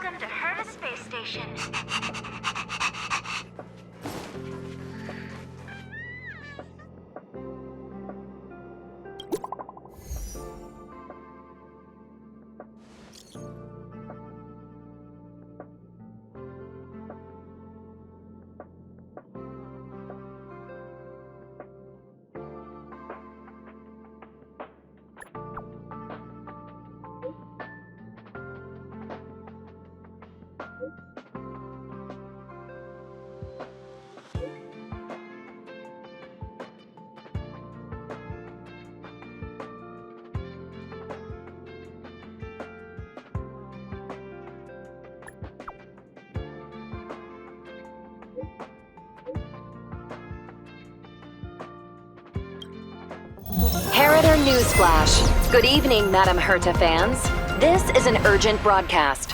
Welcome to Herta Space Station. Herita Newsflash. Good evening, Madam Herta fans. This is an urgent broadcast.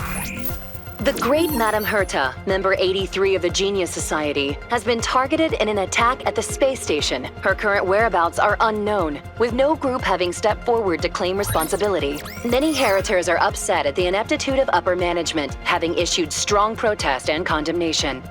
The great Madam Herta, member 83 of the Genius Society, has been targeted in an attack at the space station. Her current whereabouts are unknown, with no group having stepped forward to claim responsibility. Many Heritors are upset at the ineptitude of upper management, having issued strong protest and condemnation.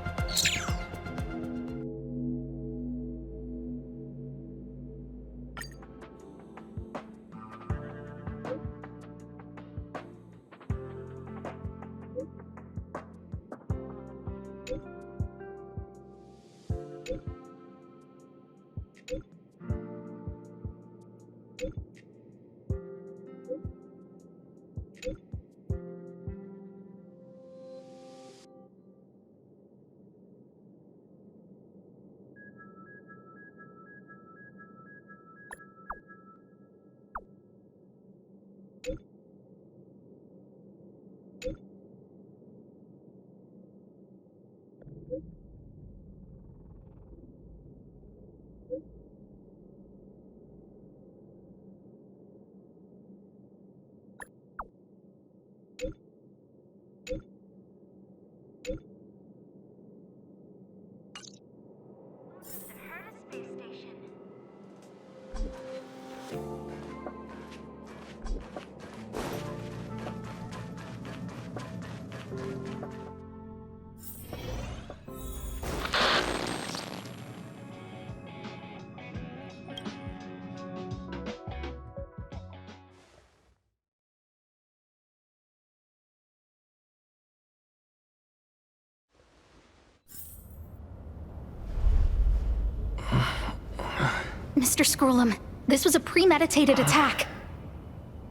Mr. Scrollum, this was a premeditated attack.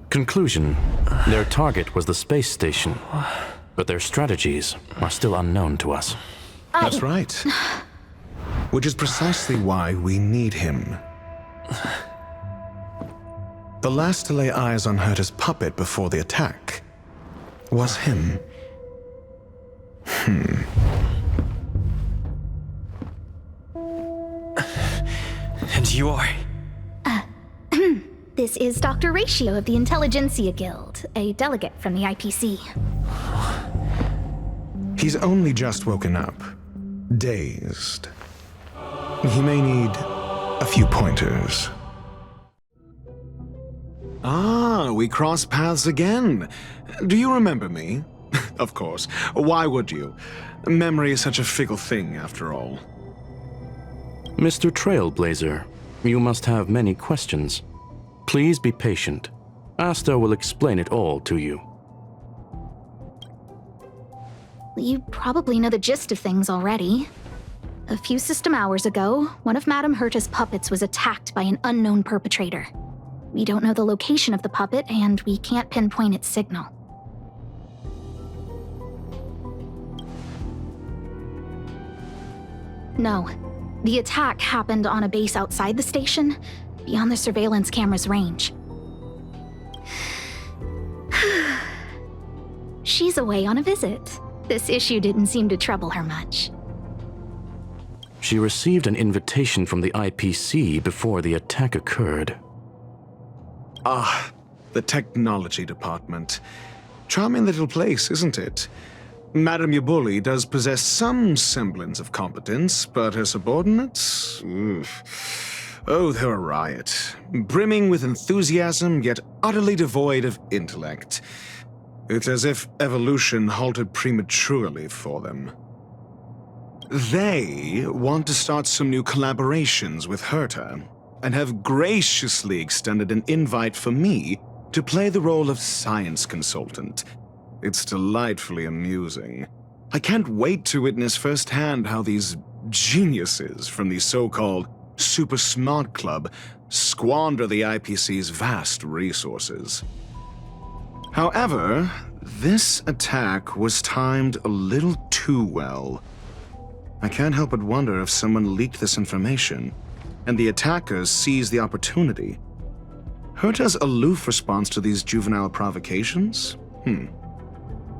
Conclusion: their target was the space station, but their strategies are still unknown to us. That's right. Which is precisely why we need him. The last to lay eyes on Herta's puppet before the attack was him. And you are? This is Dr. Ratio of the Intelligentsia Guild, a delegate from the IPC. He's only just woken up, dazed. He may need a few pointers. Ah, we cross paths again. Do you remember me? Of course. Why would you? Memory is such a fickle thing, after all. Mr. Trailblazer, you must have many questions. Please be patient. Asta will explain it all to you. You probably know the gist of things already. A few system hours ago, one of Madame Herta's puppets was attacked by an unknown perpetrator. We don't know the location of the puppet, and we can't pinpoint its signal. No. The attack happened on a base outside the station, beyond the surveillance camera's range. She's away on a visit. This issue didn't seem to trouble her much. She received an invitation from the IPC before the attack occurred. Ah, the technology department. Charming little place, isn't it? Madame Yabuli does possess some semblance of competence, but her subordinates? Oof. Oh, they're a riot. Brimming with enthusiasm, yet utterly devoid of intellect. It's as if evolution halted prematurely for them. They want to start some new collaborations with Herta, and have graciously extended an invite for me to play the role of science consultant. It's delightfully amusing. I can't wait to witness firsthand how these geniuses from the so-called Super Smart Club squander the IPC's vast resources. However, this attack was timed a little too well. I can't help but wonder if someone leaked this information, and the attackers seized the opportunity. Herta's aloof response to these juvenile provocations?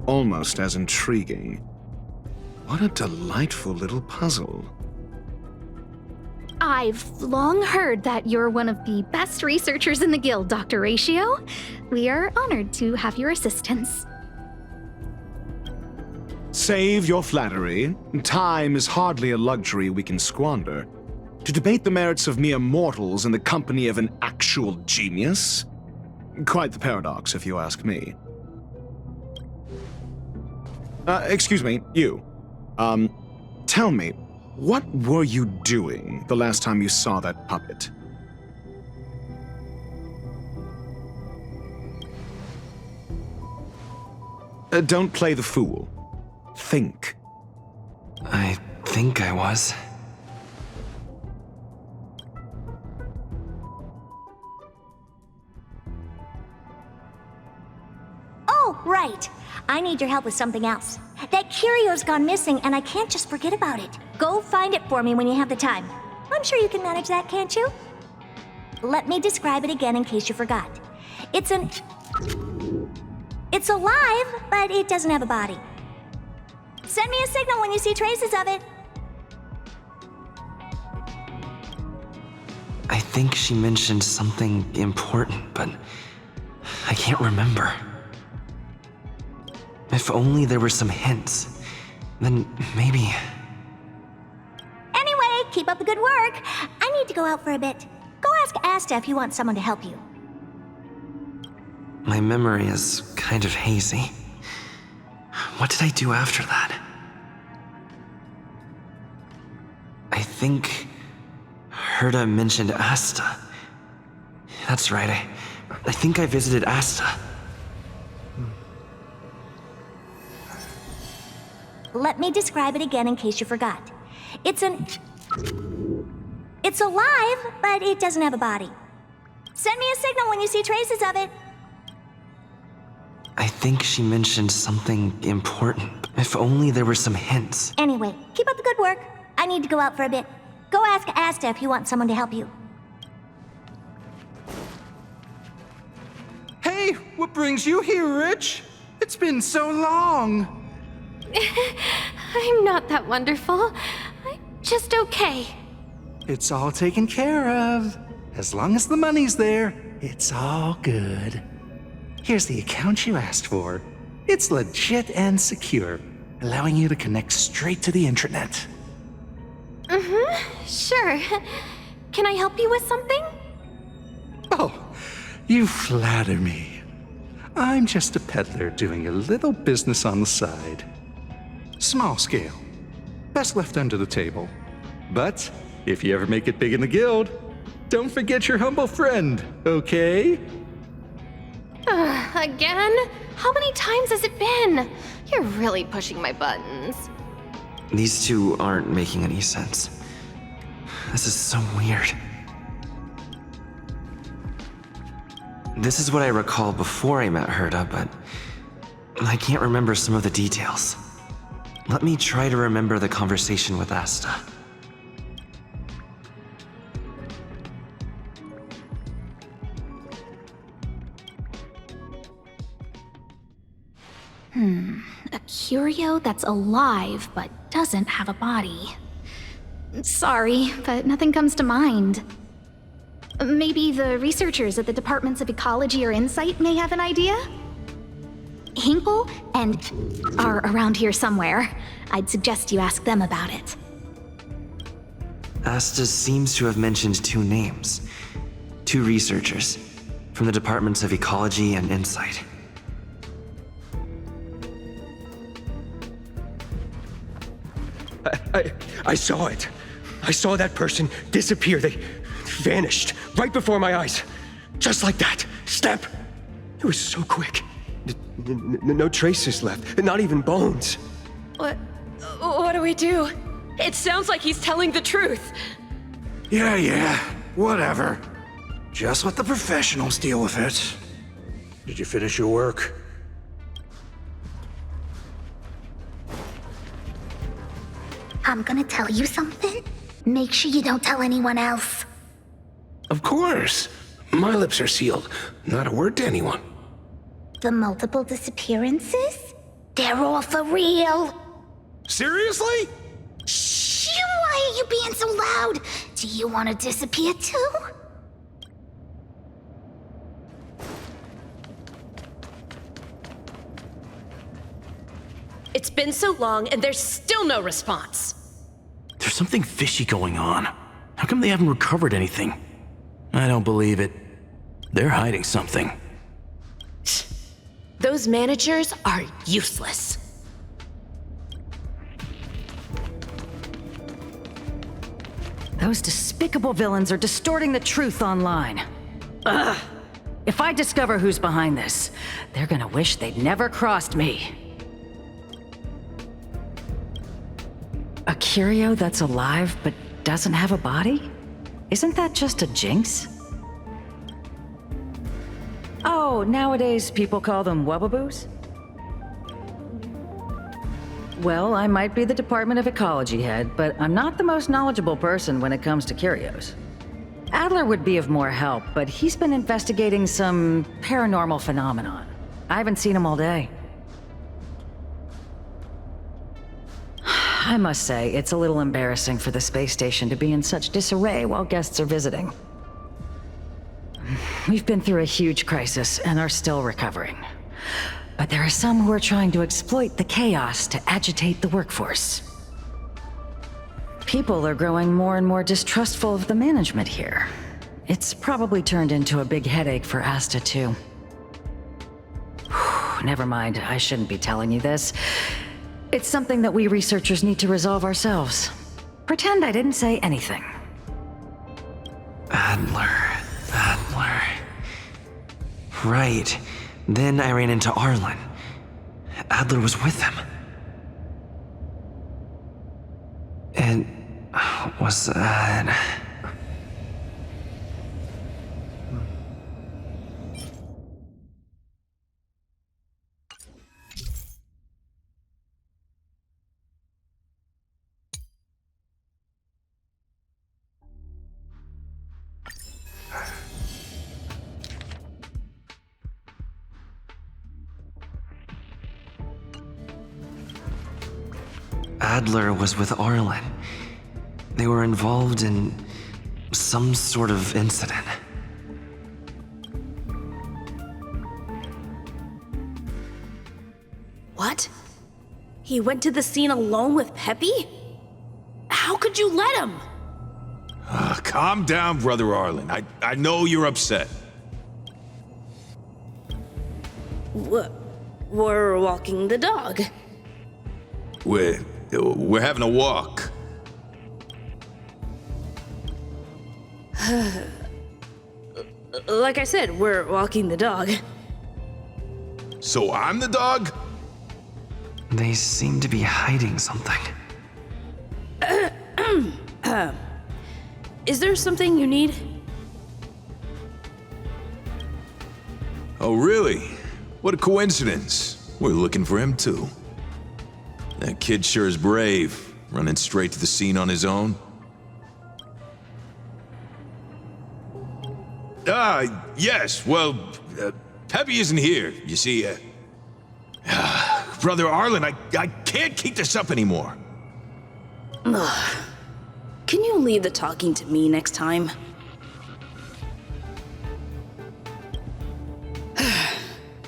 Almost as intriguing. What a delightful little puzzle. I've long heard that you're one of the best researchers in the guild, Dr. Ratio. We are honored to have your assistance. Save your flattery. Time is hardly a luxury we can squander. To debate the merits of mere mortals in the company of an actual genius? Quite the paradox, if you ask me. Excuse me, you. Tell me, what were you doing the last time you saw that puppet? Don't play the fool. Think. I think I was. Oh, right. I need your help with something else. That curio's gone missing, and I can't just forget about it. Go find it for me when you have the time. I'm sure you can manage that, can't you? Let me describe it again in case you forgot. It's alive, but it doesn't have a body. Send me a signal when you see traces of it. I think she mentioned something important, but I can't remember. If only there were some hints, then maybe... Anyway, keep up the good work. I need to go out for a bit. Go ask Asta if you want someone to help you. My memory is kind of hazy. What did I do after that? I think Herta mentioned Asta. That's right, I think I visited Asta. Let me describe it again in case you forgot. It's alive, but it doesn't have a body. Send me a signal when you see traces of it. I think she mentioned something important. If only there were some hints. Anyway, keep up the good work. I need to go out for a bit. Go ask Asta if you want someone to help you. Hey, what brings you here, Rich? It's been so long. I'm not that wonderful. I'm just okay. It's all taken care of. As long as the money's there, it's all good. Here's the account you asked for. It's legit and secure, allowing you to connect straight to the intranet. Sure. Can I help you with something? Oh, you flatter me. I'm just a peddler doing a little business on the side. Small scale. Best left under the table. But if you ever make it big in the guild, don't forget your humble friend, okay? Again? How many times has it been? You're really pushing my buttons. These two aren't making any sense. This is so weird. This is what I recall before I met Herta, but I can't remember some of the details. Let me try to remember the conversation with Asta. A curio that's alive but doesn't have a body. Sorry, but nothing comes to mind. Maybe the researchers at the Departments of Ecology or Insight may have an idea? Hinkle and are around here somewhere. I'd suggest you ask them about it. Asta seems to have mentioned two names. Two researchers from the Departments of Ecology and Insight. I saw it. I saw that person disappear. They vanished right before my eyes. Just like that. Snap. It was so quick. No traces left. Not even bones. What do we do? It sounds like he's telling the truth. Yeah, whatever. Just let the professionals deal with it. Did you finish your work? I'm gonna tell you something. Make sure you don't tell anyone else. Of course. My lips are sealed. Not a word to anyone. The multiple disappearances? They're all for real. Seriously? Shh! Why are you being so loud? Do you want to disappear too? It's been so long and there's still no response. There's something fishy going on. How come they haven't recovered anything? I don't believe it. They're hiding something. Those managers are useless. Those despicable villains are distorting the truth online. Ugh! If I discover who's behind this, they're gonna wish they'd never crossed me. A curio that's alive but doesn't have a body? Isn't that just a jinx? Oh, nowadays people call them wubbaboos? Well, I might be the Department of Ecology head, but I'm not the most knowledgeable person when it comes to curios. Adler would be of more help, but he's been investigating some paranormal phenomenon. I haven't seen him all day. I must say, it's a little embarrassing for the space station to be in such disarray while guests are visiting. We've been through a huge crisis and are still recovering. But there are some who are trying to exploit the chaos to agitate the workforce. People are growing more and more distrustful of the management here. It's probably turned into a big headache for Asta, too. Never mind, I shouldn't be telling you this. It's something that we researchers need to resolve ourselves. Pretend I didn't say anything. Adler. Right. Then I ran into Arlen. Adler was with him. And was that... Adler was with Arlen. They were involved in some sort of incident. What? He went to the scene alone with Peppy? How could you let him? Calm down, Brother Arlen. I know you're upset. We're walking the dog. We're having a walk. Like I said, we're walking the dog. So I'm the dog? They seem to be hiding something. Is there something you need? Oh, really? What a coincidence. We're looking for him, too. That kid sure is brave, running straight to the scene on his own. Yes, well, Peppy isn't here, you see. Brother Arlen, I can't keep this up anymore. Can you leave the talking to me next time?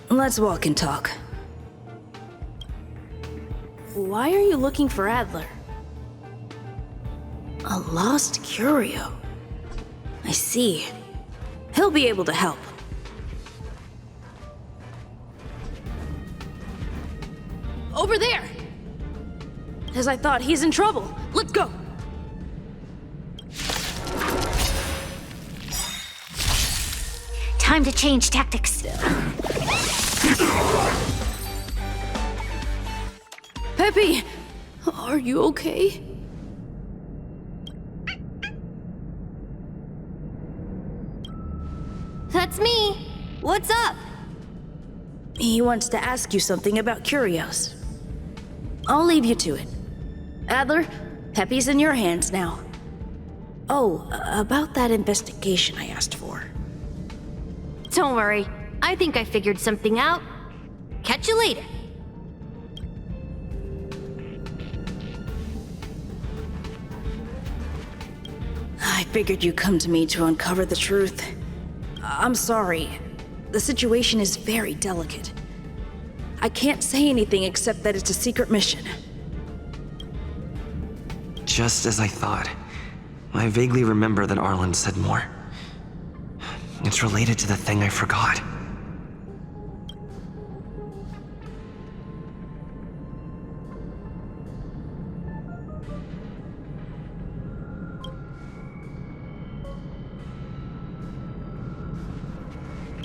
Let's walk and talk. Why are you looking for Adler? A lost curio. I see. He'll be able to help. Over there! as I thought. He's in trouble. Let's go. Time to change tactics. Peppy, are you okay? That's me. What's up? He wants to ask you something about Curios. I'll leave you to it. Adler, Peppy's in your hands now. Oh, about that investigation I asked for. Don't worry. I think I figured something out. Catch you later. I figured you'd come to me to uncover the truth. I'm sorry. The situation is very delicate. I can't say anything except that it's a secret mission. Just as I thought. I vaguely remember that Arlen said more. It's related to the thing I forgot.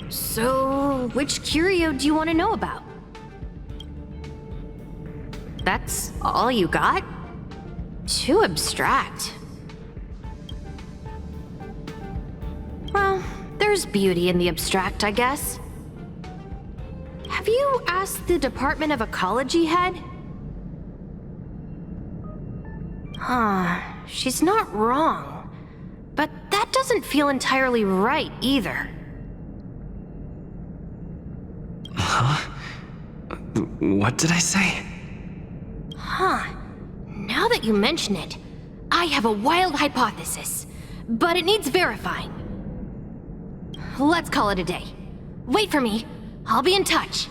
So, which curio do you want to know about? That's all you got? Too abstract. Well, there's beauty in the abstract, I guess. Have you asked the Department of Ecology head? Huh, she's not wrong. But that doesn't feel entirely right either. Huh? What did I say? Huh. Now that you mention it, I have a wild hypothesis, but it needs verifying. Let's call it a day. Wait for me. I'll be in touch.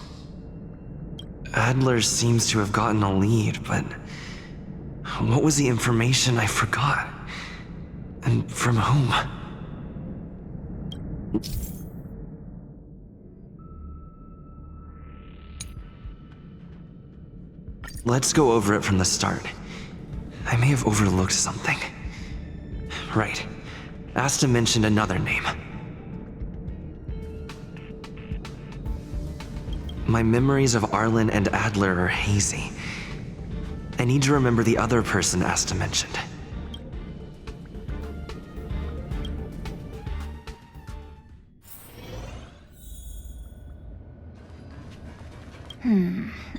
Adler seems to have gotten a lead, but what was the information I forgot? And from whom? Let's go over it from the start. I may have overlooked something. Right. Asta mentioned another name. My memories of Arlen and Adler are hazy. I need to remember the other person Asta mentioned.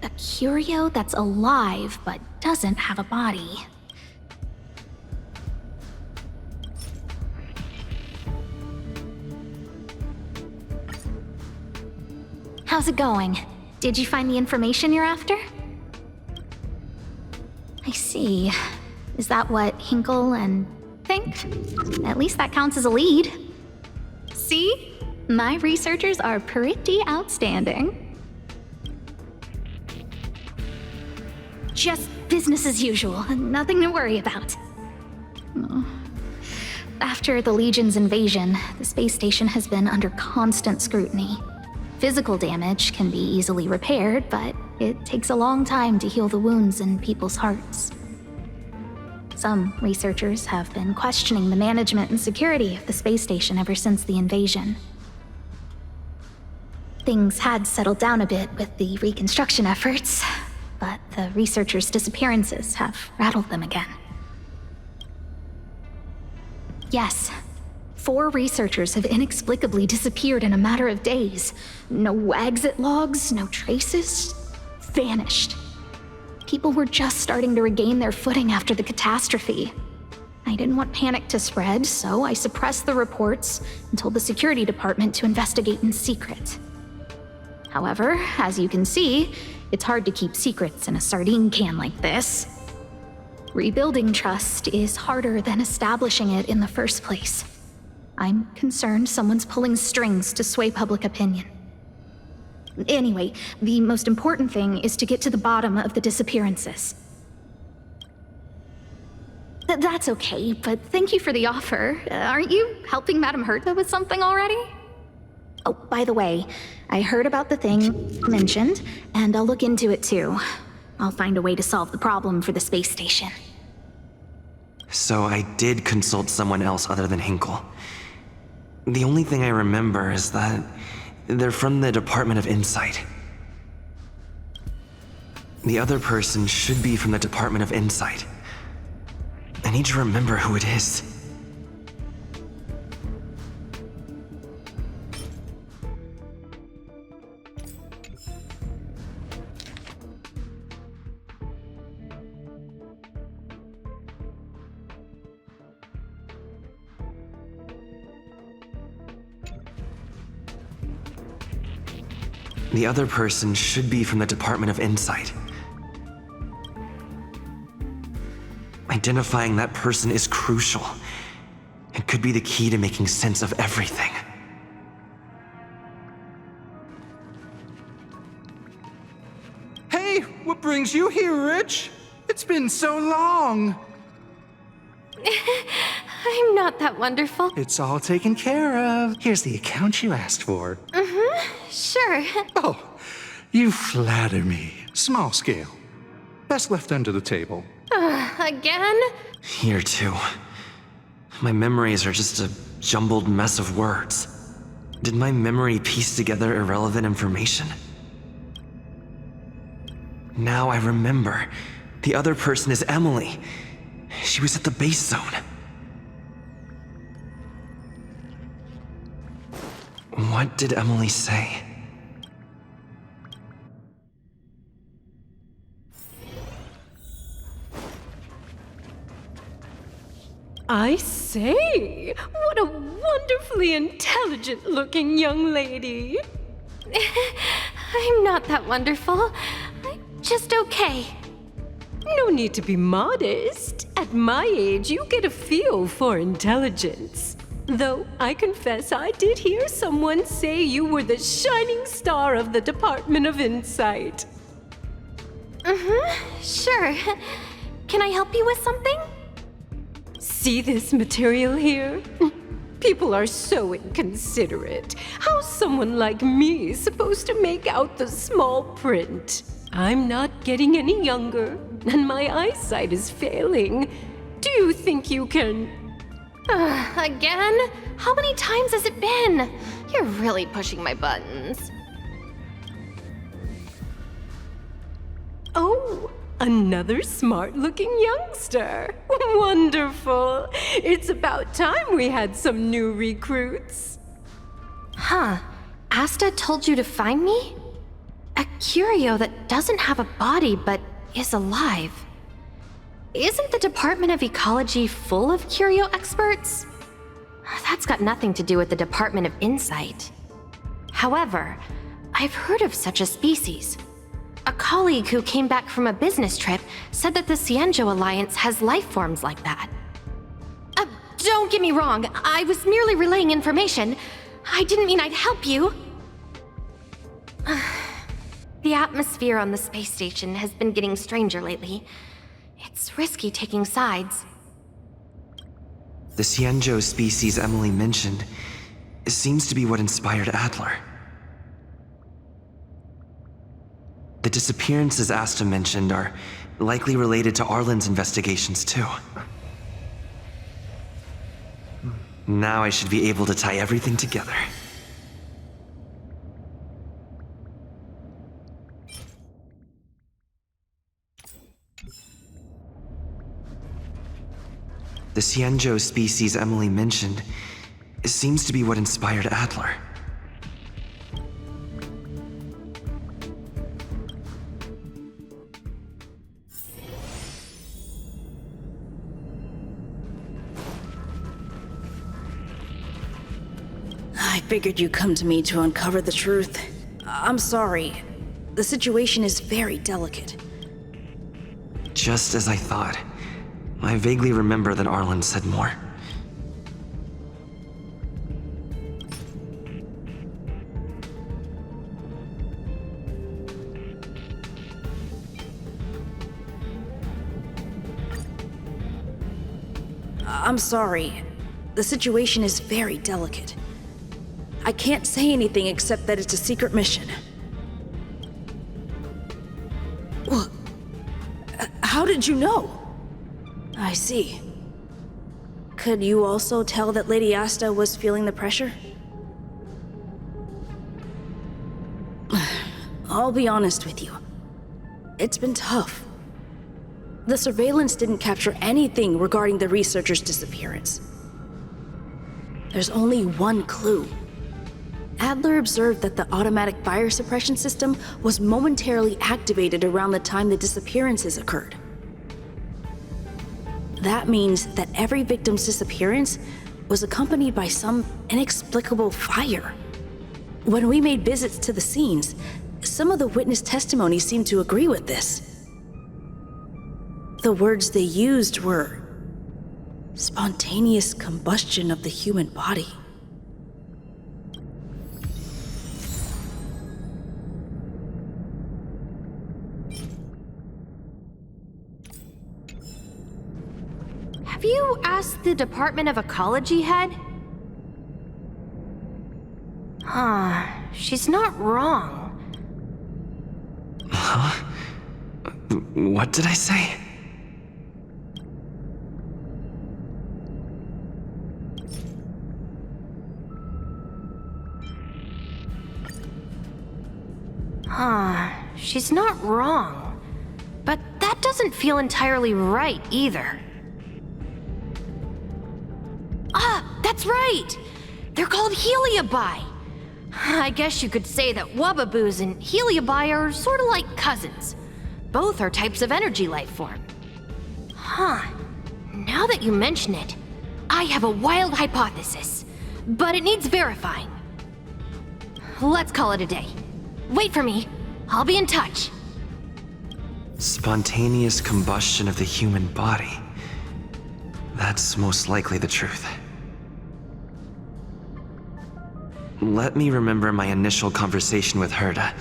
A curio that's alive but doesn't have a body. How's it going? Did you find the information you're after? I see. Is that what Hinkle and think? At least that counts as a lead. See? My researchers are pretty outstanding. Just business as usual, nothing to worry about. Oh. After the Legion's invasion, the space station has been under constant scrutiny. Physical damage can be easily repaired, but it takes a long time to heal the wounds in people's hearts. Some researchers have been questioning the management and security of the space station ever since the invasion. Things had settled down a bit with the reconstruction efforts, but the researchers' disappearances have rattled them again. Yes, 4 researchers have inexplicably disappeared in a matter of days. No exit logs, no traces. Vanished. People were just starting to regain their footing after the catastrophe. I didn't want panic to spread, so I suppressed the reports and told the security department to investigate in secret. However, as you can see, it's hard to keep secrets in a sardine can like this. Rebuilding trust is harder than establishing it in the first place. I'm concerned someone's pulling strings to sway public opinion. Anyway, the most important thing is to get to the bottom of the disappearances. That's okay, but thank you for the offer. Aren't you helping Madame Herta with something already? Oh, by the way, I heard about the thing mentioned, and I'll look into it too. I'll find a way to solve the problem for the space station. So I did consult someone else other than Hinkle. The only thing I remember is that they're from the Department of Insight. The other person should be from the Department of Insight. I need to remember who it is. The other person should be from the Department of Insight. Identifying that person is crucial. It could be the key to making sense of everything. Hey, what brings you here, Rich? It's been so long. I'm not that wonderful. It's all taken care of. Here's the account you asked for. Sure. Oh, you flatter me. Small scale. Best left under the table. Again? Here too. My memories are just a jumbled mess of words. Did my memory piece together irrelevant information? Now I remember. The other person is Emily. She was at the base zone. What did Emily say? I say, what a wonderfully intelligent-looking young lady. I'm not that wonderful. I'm just okay. No need to be modest. At my age, you get a feel for intelligence. Though I confess I did hear someone say you were the shining star of the Department of Insight. Sure. Can I help you with something? See this material here? People are so inconsiderate. How's someone like me supposed to make out the small print? I'm not getting any younger, and my eyesight is failing. Do you think you can... Again? How many times has it been? You're really pushing my buttons. Oh, another smart-looking youngster. Wonderful. It's about time we had some new recruits. Huh. Asta told you to find me? A curio that doesn't have a body but is alive. Isn't the Department of Ecology full of curio experts? That's got nothing to do with the Department of Insight. However, I've heard of such a species. A colleague who came back from a business trip said that the Cienjo Alliance has life forms like that. Don't get me wrong, I was merely relaying information. I didn't mean I'd help you. The atmosphere on the space station has been getting stranger lately. It's risky taking sides. The Cienjo species Emily mentioned seems to be what inspired Adler. The disappearances Asta mentioned are likely related to Arlen's investigations too. Now I should be able to tie everything together. The Cienjo species Emily mentioned seems to be what inspired Adler. I figured you'd come to me to uncover the truth. I'm sorry. The situation is very delicate. Just as I thought. I vaguely remember that Arlen said more. I'm sorry. The situation is very delicate. I can't say anything except that it's a secret mission. How did you know? I see. Could you also tell that Lady Asta was feeling the pressure? I'll be honest with you. It's been tough. The surveillance didn't capture anything regarding the researcher's disappearance. There's only one clue. Adler observed that the automatic fire suppression system was momentarily activated around the time the disappearances occurred. That means that every victim's disappearance was accompanied by some inexplicable fire. When we made visits to the scenes, some of the witness testimony seemed to agree with this. The words they used were spontaneous combustion of the human body. Have you asked the Department of Ecology head? She's not wrong. Huh? What did I say? She's not wrong. But that doesn't feel entirely right either. That's right! They're called Heliobi. I guess you could say that Wubbaboos and Heliobi are sort of like cousins. Both are types of energy life form. Now that you mention it, I have a wild hypothesis, but it needs verifying. Let's call it a day. Wait for me. I'll be in touch. Spontaneous combustion of the human body. That's most likely the truth. Let me remember my initial conversation with Herta,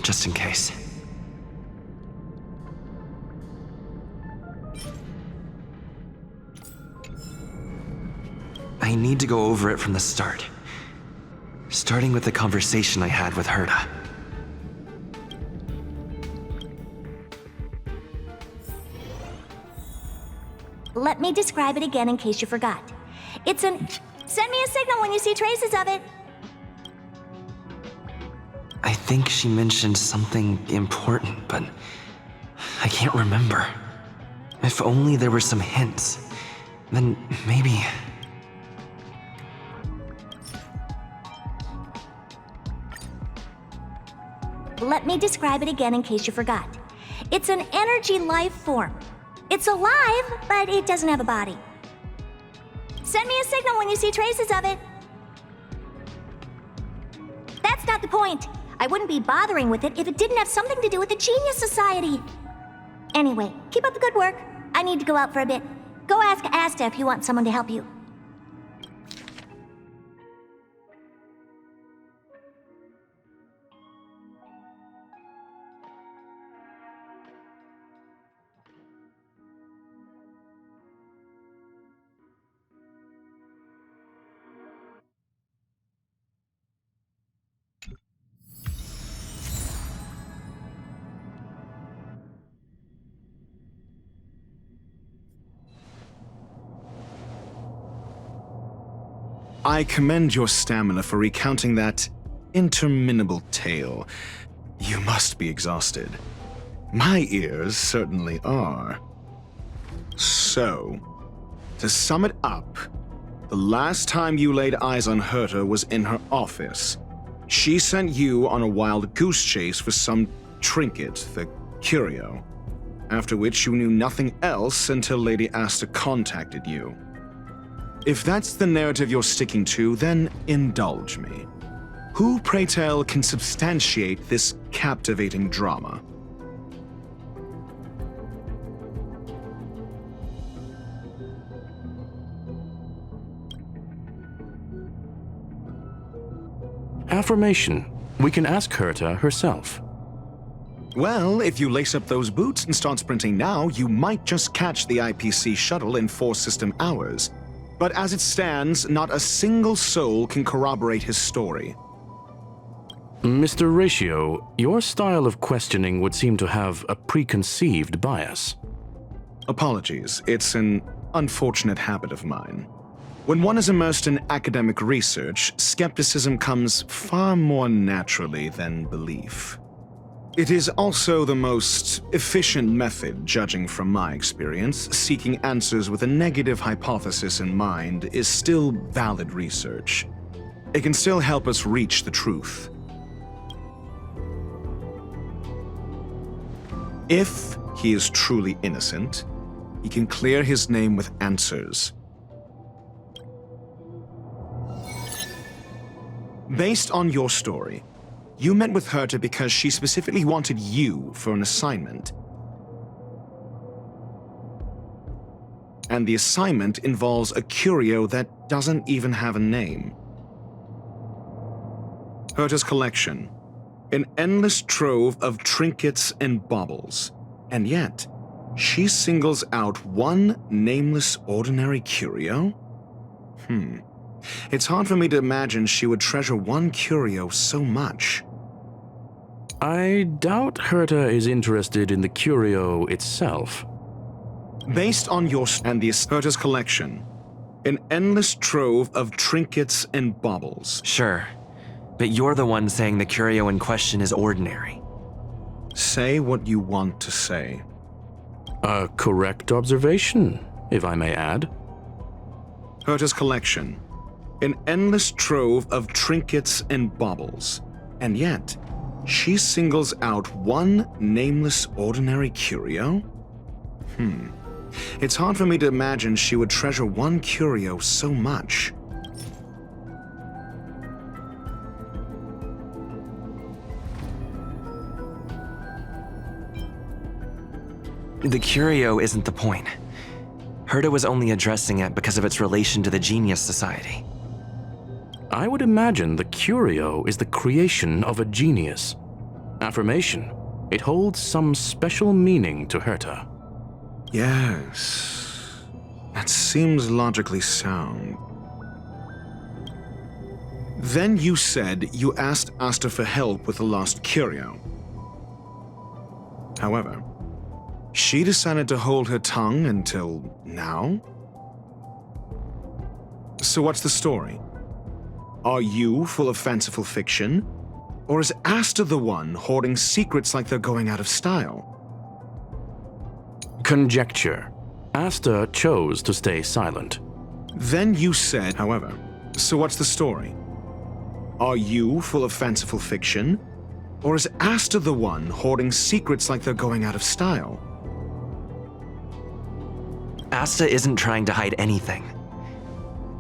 just in case. I need to go over it from the start. Starting with the conversation I had with Herta. Let me describe it again in case you forgot. It's an... Send me a signal when you see traces of it. I think she mentioned something important, but I can't remember. If only there were some hints, then maybe... Let me describe it again in case you forgot. It's an energy life form. It's alive, but it doesn't have a body. Send me a signal when you see traces of it. That's not the point. I wouldn't be bothering with it if it didn't have something to do with the Genius Society. Anyway, keep up the good work. I need to go out for a bit. Go ask Asta if you want someone to help you. I commend your stamina for recounting that interminable tale. You must be exhausted. My ears certainly are. So, to sum it up, the last time you laid eyes on Herta was in her office. She sent you on a wild goose chase for some trinket, the curio, after which you knew nothing else until Lady Asta contacted you. If that's the narrative you're sticking to, then indulge me. Who, pray tell, can substantiate this captivating drama? Affirmation. We can ask Herta herself. Well, if you lace up those boots and start sprinting now, you might just catch the IPC shuttle in 4 system hours. But as it stands, not a single soul can corroborate his story. Mr. Ratio, your style of questioning would seem to have a preconceived bias. Apologies, it's an unfortunate habit of mine. When one is immersed in academic research, skepticism comes far more naturally than belief. It is also the most efficient method, judging from my experience. Seeking answers with a negative hypothesis in mind is still valid research. It can still help us reach the truth. If he is truly innocent, he can clear his name with answers. Based on your story, you met with Herta because she specifically wanted you for an assignment. And the assignment involves a curio that doesn't even have a name. Herta's collection, an endless trove of trinkets and baubles. And yet, she singles out one nameless ordinary curio? It's hard for me to imagine she would treasure one curio so much. I doubt Herta is interested in the curio itself. Based on your and the Herta's collection, an endless trove of trinkets and baubles. Sure, but you're the one saying the curio in question is ordinary. Say what you want to say. A correct observation, if I may add. Herta's collection, an endless trove of trinkets and baubles. And yet, she singles out one nameless ordinary curio? It's hard for me to imagine she would treasure one curio so much. The curio isn't the point. Herta was only addressing it because of its relation to the Genius Society. I would imagine the curio is the creation of a genius. Affirmation. It holds some special meaning to Herta. Yes. That seems logically sound. Then you said you asked Asta for help with the lost curio. However, she decided to hold her tongue until now? So what's the story? Are you full of fanciful fiction? Or is Asta the one hoarding secrets like they're going out of style? Conjecture. Asta chose to stay silent. Then you said, however. So what's the story? Are you full of fanciful fiction? Or is Asta the one hoarding secrets like they're going out of style? Asta isn't trying to hide anything.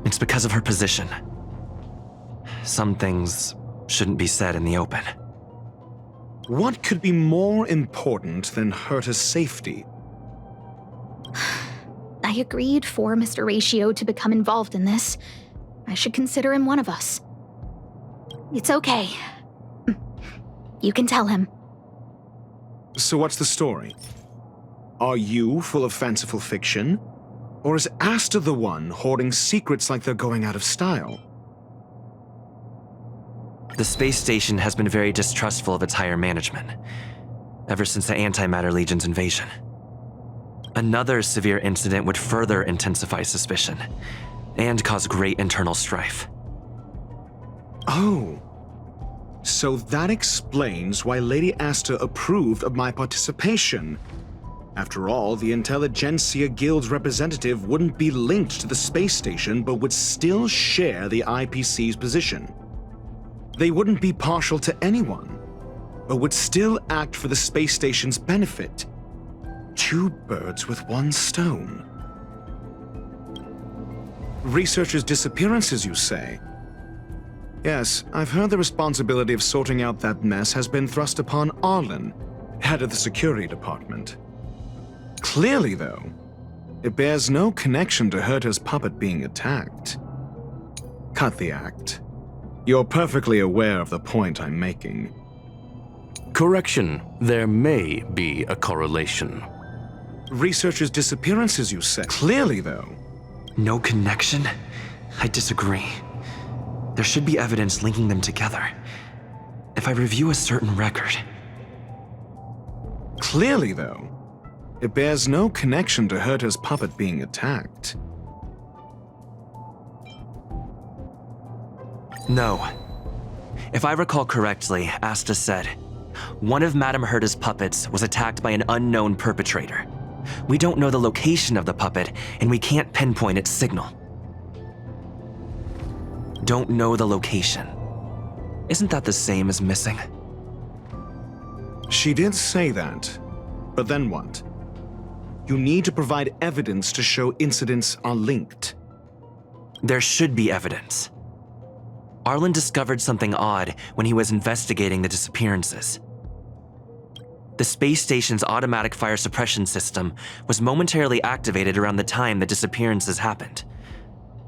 It's because of her position. Some things shouldn't be said in the open. What could be more important than Herta's safety? I agreed for Mr. Ratio to become involved in this. I should consider him one of us. It's okay. You can tell him. So what's the story? Are you full of fanciful fiction? Or is Asta the one hoarding secrets like they're going out of style? The space station has been very distrustful of its higher management, ever since the Antimatter Legion's invasion. Another severe incident would further intensify suspicion, and cause great internal strife. Oh. So that explains why Lady Asta approved of my participation. After all, the Intelligentsia Guild's representative wouldn't be linked to the space station, but would still share the IPC's position. They wouldn't be partial to anyone, but would still act for the space station's benefit. Two birds with one stone. Researchers' disappearances, you say? Yes, I've heard the responsibility of sorting out that mess has been thrust upon Arlen, head of the security department. Clearly, though, it bears no connection to Herta's puppet being attacked. Cut the act. You're perfectly aware of the point I'm making. Correction. There may be a correlation. Researchers' disappearances, you say? Clearly, though. No connection? I disagree. There should be evidence linking them together. if I review a certain record. Clearly, though, it bears no connection to Herta's puppet being attacked. No. If I recall correctly, Asta said, one of Madame Herta's puppets was attacked by an unknown perpetrator. We don't know the location of the puppet, and we can't pinpoint its signal. Don't know the location. Isn't that the same as missing? She did say that, but then what? You need to provide evidence to show incidents are linked. There should be evidence. Arlen discovered something odd when he was investigating the disappearances. The space station's automatic fire suppression system was momentarily activated around the time the disappearances happened.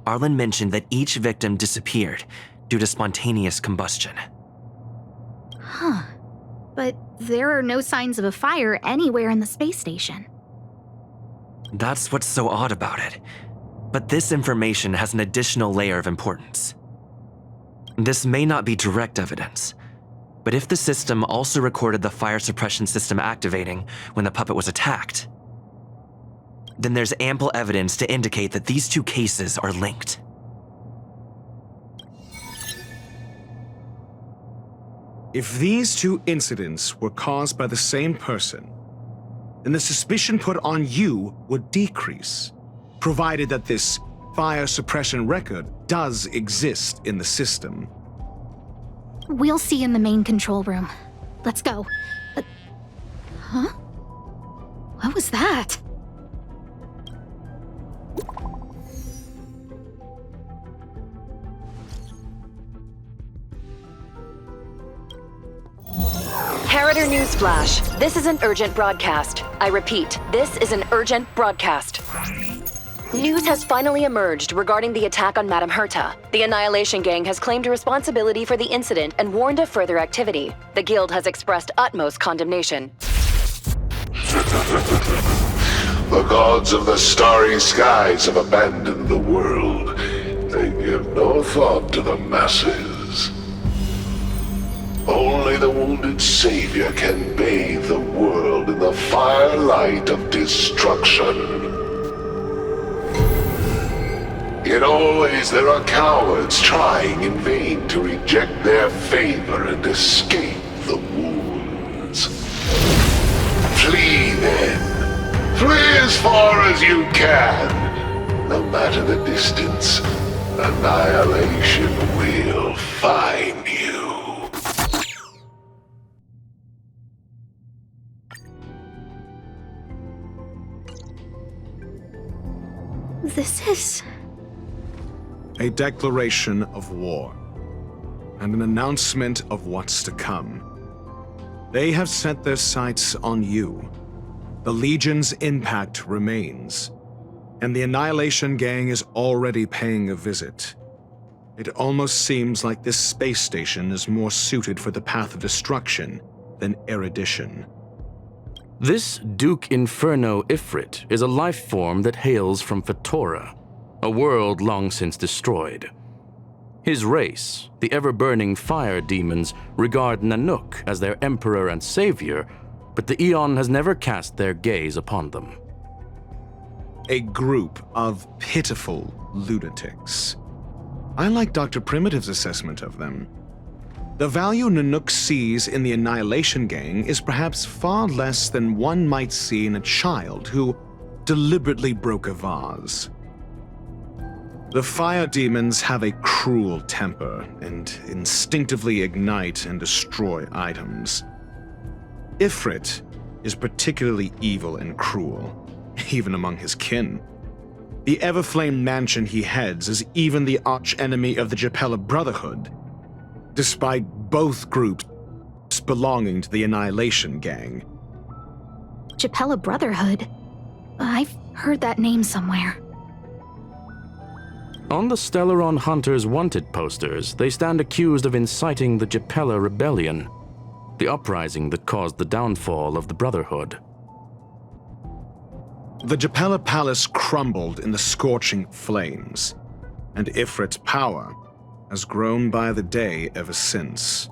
Arlen mentioned that each victim disappeared due to spontaneous combustion. Huh. But there are no signs of a fire anywhere in the space station. That's what's so odd about it. But this information has an additional layer of importance. This may not be direct evidence, but if the system also recorded the fire suppression system activating when the puppet was attacked, then there's ample evidence to indicate that these two cases are linked. If these two incidents were caused by the same person, then the suspicion put on you would decrease, provided that this fire suppression record does exist in the system. We'll see in the main control room. Let's go. Huh? What was that? Harrider Newsflash. This is an urgent broadcast. I repeat, this is an urgent broadcast. News has finally emerged regarding the attack on Madame Herta. The Annihilation Gang has claimed responsibility for the incident and warned of further activity. The Guild has expressed utmost condemnation. The gods of the starry skies have abandoned the world. They give no thought to the masses. Only the wounded savior can bathe the world in the firelight of destruction. Yet always there are cowards trying in vain to reject their favor and escape the wounds. Flee then. Flee as far as you can. No matter the distance, annihilation will find you. This is... A declaration of war, and an announcement of what's to come. They have set their sights on you. The Legion's impact remains, and the Annihilation Gang is already paying a visit. It almost seems like this space station is more suited for the path of destruction than erudition. This Duke Inferno Ifrit is a life form that hails from Fatora, a world long since destroyed. His race, the ever-burning fire demons, regard Nanook as their emperor and savior, but the Eon has never cast their gaze upon them. A group of pitiful lunatics. I like Dr. Primitive's assessment of them. The value Nanook sees in the Annihilation Gang is perhaps far less than one might see in a child who deliberately broke a vase. The fire demons have a cruel temper and instinctively ignite and destroy items. Ifrit is particularly evil and cruel, even among his kin. The Everflame mansion he heads is even the archenemy of the Japella Brotherhood, despite both groups belonging to the Annihilation Gang. Japella Brotherhood? I've heard that name somewhere. On the Stellaron Hunters wanted posters, they stand accused of inciting the Japella Rebellion, the uprising that caused the downfall of the Brotherhood. The Japella Palace crumbled in the scorching flames, and Ifrit's power has grown by the day ever since.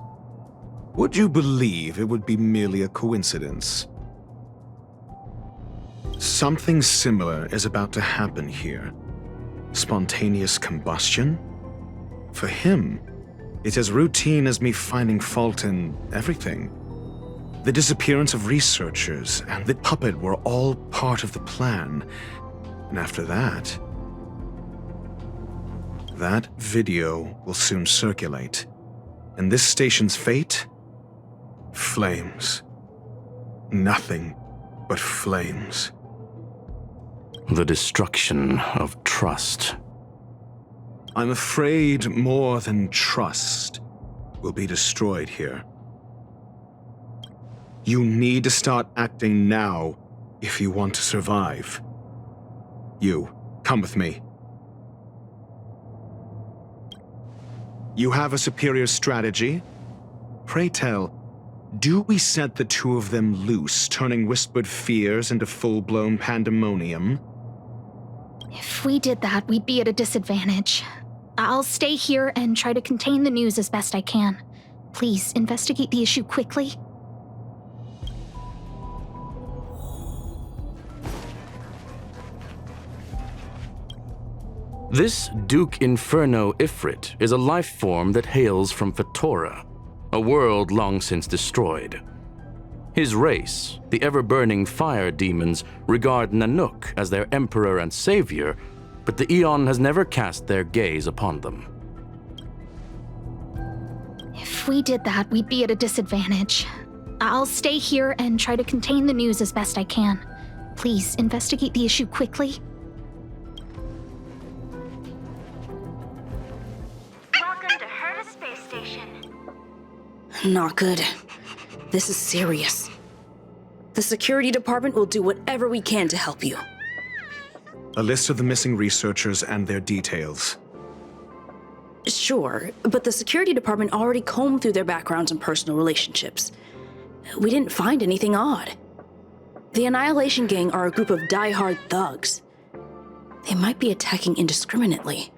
Would you believe it would be merely a coincidence? Something similar is about to happen here. Spontaneous combustion? For him, it's as routine as me finding fault in everything. The disappearance of researchers and the puppet were all part of the plan. And after that video will soon circulate. And this station's fate? Flames. Nothing but flames. The destruction of trust. I'm afraid more than trust will be destroyed here. You need to start acting now if you want to survive. You, come with me. You have a superior strategy? Pray tell, do we set the two of them loose, turning whispered fears into full-blown pandemonium? If we did that, we'd be at a disadvantage. I'll stay here and try to contain the news as best I can. Please, investigate the issue quickly. This Duke Inferno Ifrit is a life form that hails from Fetora, a world long since destroyed. His race, the ever-burning fire demons, regard Nanook as their emperor and savior, but the Eon has never cast their gaze upon them. If we did that, we'd be at a disadvantage. I'll stay here and try to contain the news as best I can. Please, investigate the issue quickly. Welcome to Herta Space Station. Not good. This is serious. The security department will do whatever we can to help you. A list of the missing researchers and their details. Sure, but the security department already combed through their backgrounds and personal relationships. We didn't find anything odd. The Annihilation Gang are a group of die-hard thugs. They might be attacking indiscriminately.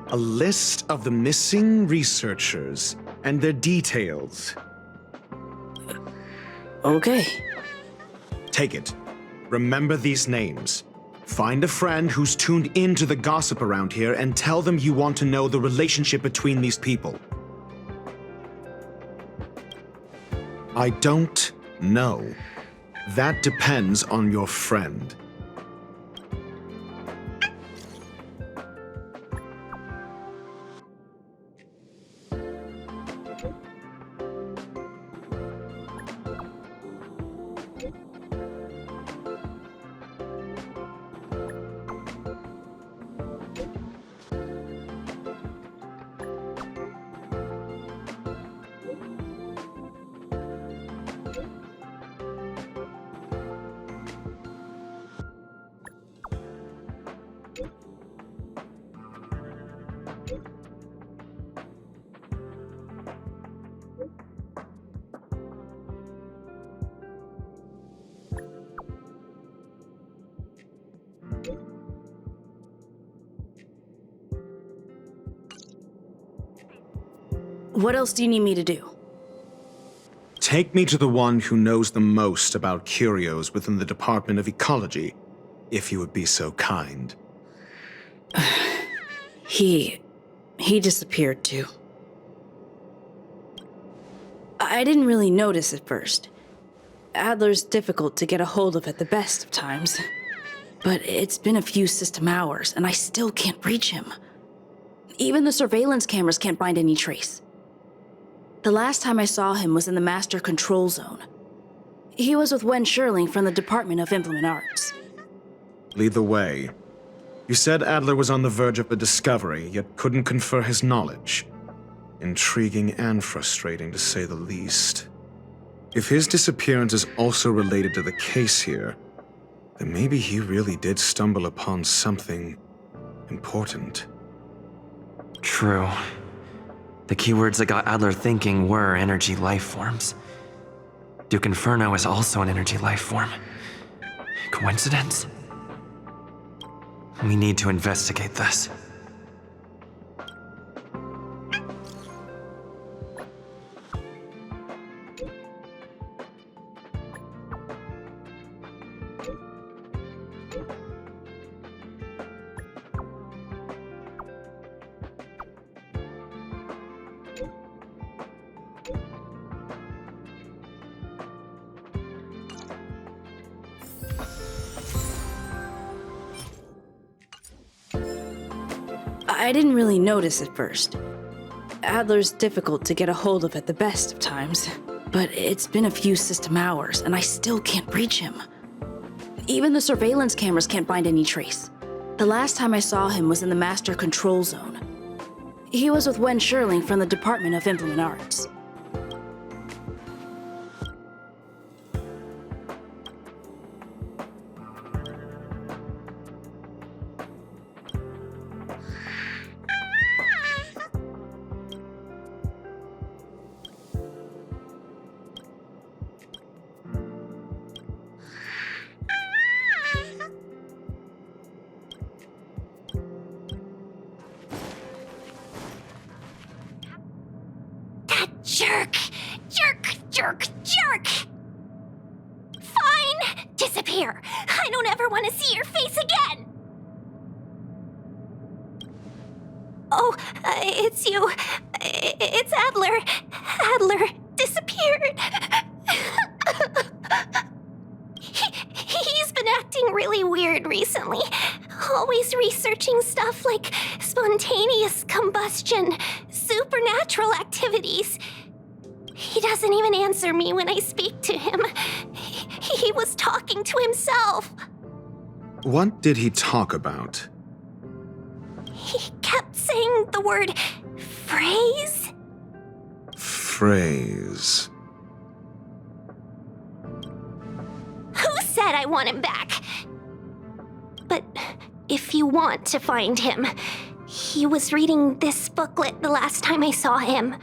A list of the missing researchers and their details. Okay. Take it. Remember these names. Find a friend who's tuned into the gossip around here and tell them you want to know the relationship between these people. I don't know. That depends on your friend. What else do you need me to do? Take me to the one who knows the most about curios within the Department of Ecology, if you would be so kind. He disappeared too. I didn't really notice at first. Adler's difficult to get a hold of at the best of times. But it's been a few system hours, and I still can't reach him. Even the surveillance cameras can't find any trace. The last time I saw him was in the Master Control Zone. He was with Wen Sherling from the Department of Implement Arts. Lead the way. You said Adler was on the verge of a discovery, yet couldn't confer his knowledge. Intriguing and frustrating, to say the least. If his disappearance is also related to the case here, then maybe he really did stumble upon something important. True. The keywords that got Adler thinking were energy life forms. Duke Inferno is also an energy life form. Coincidence? We need to investigate this. I didn't really notice at first. Adler's difficult to get a hold of at the best of times, but it's been a few system hours and I still can't reach him. Even the surveillance cameras can't find any trace. The last time I saw him was in the Master Control Zone. He was with Wen Sherling from the Department of Implement Arts. Jerk! Jerk! Jerk! Jerk! Fine! Disappear! I don't ever want to see your face again! Oh, it's you. It's Adler. Adler disappeared. He's been acting really weird recently. Always researching stuff like spontaneous combustion, supernatural activities. He doesn't even answer me when I speak to him. He was talking to himself. What did he talk about? He kept saying the word phrase. Phrase. Who said I want him back? But if you want to find him, he was reading this booklet the last time I saw him.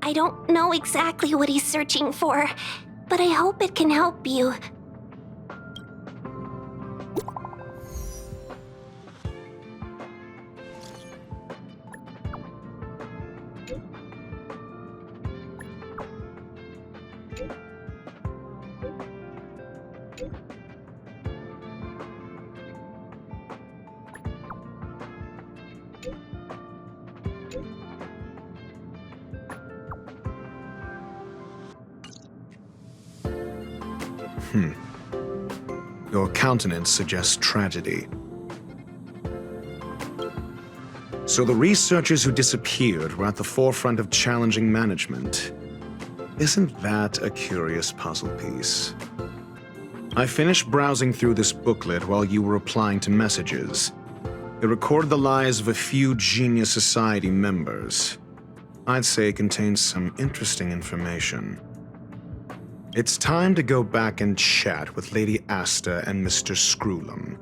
I don't know exactly what he's searching for, but I hope it can help you. Your countenance suggests tragedy. So the researchers who disappeared were at the forefront of challenging management. Isn't that a curious puzzle piece? I finished browsing through this booklet while you were replying to messages. It recorded the lives of a few Genius Society members. I'd say it contains some interesting information. It's time to go back and chat with Lady Asta and Mr. Screwlum.